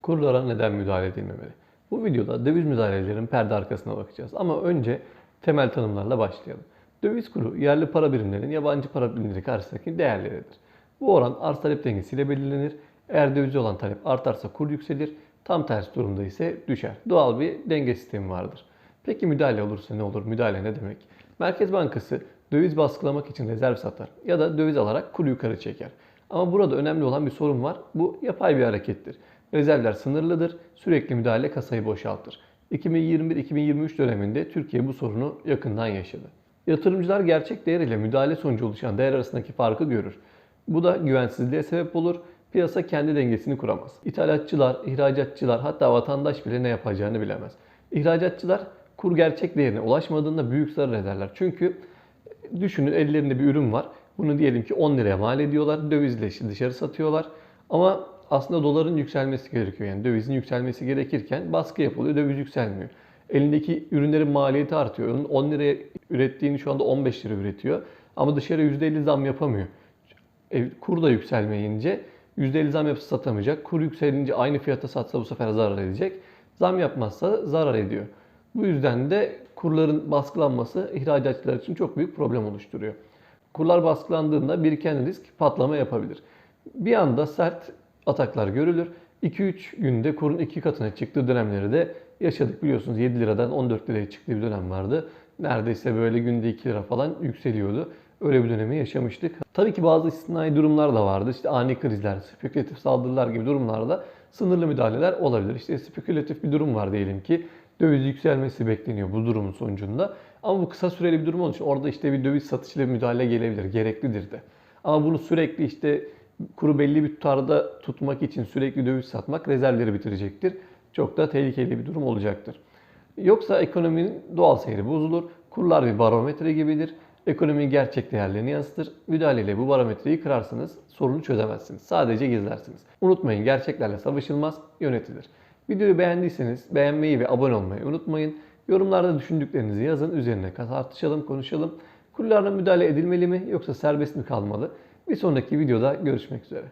Kurlara neden müdahale edilmemeli? Bu videoda döviz müdahalelerinin perde arkasına bakacağız. Ama önce temel tanımlarla başlayalım. Döviz kuru, yerli para birimlerinin yabancı para birimleri karşısındaki değerleridir. Bu oran arz talep dengesiyle belirlenir. Eğer dövize olan talep artarsa kur yükselir. Tam tersi durumda ise düşer. Doğal bir denge sistemi vardır. Peki müdahale olursa ne olur? Müdahale ne demek? Merkez Bankası döviz baskılamak için rezerv satar ya da döviz alarak kuru yukarı çeker. Ama burada önemli olan bir sorun var. Bu yapay bir harekettir. Rezervler sınırlıdır, sürekli müdahale kasayı boşaltır. 2021-2023 döneminde Türkiye bu sorunu yakından yaşadı. Yatırımcılar gerçek değer ile müdahale sonucu oluşan değer arasındaki farkı görür. Bu da güvensizliğe sebep olur, piyasa kendi dengesini kuramaz. İthalatçılar, ihracatçılar hatta vatandaş bile ne yapacağını bilemez. İhracatçılar kur gerçek değerine ulaşmadığında büyük zarar ederler. Çünkü düşünün ellerinde bir ürün var. Bunu diyelim ki 10 liraya mal ediyorlar. Dövizle dışarı satıyorlar. Ama aslında doların yükselmesi gerekiyor. Yani dövizin yükselmesi gerekirken baskı yapılıyor. Döviz yükselmiyor. Elindeki ürünlerin maliyeti artıyor. Onun 10 liraya ürettiğini şu anda 15 lira üretiyor. Ama dışarı %50 zam yapamıyor. Kur da yükselmeyince %50 zam yapıp satamayacak. Kur yükselince aynı fiyata satsa bu sefer zarar edecek. Zam yapmazsa zarar ediyor. Bu yüzden de kurların baskılanması ihracatçılar için çok büyük problem oluşturuyor. Kurlar baskılandığında biriken risk patlama yapabilir. Bir anda sert ataklar görülür. 2-3 günde kurun 2 katına çıktığı dönemleri de yaşadık biliyorsunuz. 7 liradan 14 liraya çıktığı bir dönem vardı. Neredeyse böyle günde 2 lira falan yükseliyordu. Öyle bir dönemi yaşamıştık. Tabii ki bazı istisnai durumlar da vardı. İşte ani krizler, spekülatif saldırılar gibi durumlarda sınırlı müdahaleler olabilir. İşte spekülatif bir durum var diyelim ki. Döviz yükselmesi bekleniyor bu durumun sonucunda. Ama bu kısa süreli bir durum olduğu için orada işte bir döviz satışıyla müdahale gelebilir, gereklidir de. Ama bunu sürekli işte kuru belli bir tutarda tutmak için sürekli döviz satmak rezervleri bitirecektir. Çok da tehlikeli bir durum olacaktır. Yoksa ekonominin doğal seyri bozulur. Kurlar bir barometre gibidir. Ekonominin gerçek değerlerini yansıtır. Müdahaleyle bu barometreyi kırarsınız, sorunu çözemezsiniz. Sadece gizlersiniz. Unutmayın, gerçeklerle savaşılmaz, yönetilir. Videoyu beğendiyseniz beğenmeyi ve abone olmayı unutmayın. Yorumlarda düşündüklerinizi yazın, üzerine tartışalım, konuşalım. Kurlarla müdahale edilmeli mi yoksa serbest mi kalmalı? Bir sonraki videoda görüşmek üzere.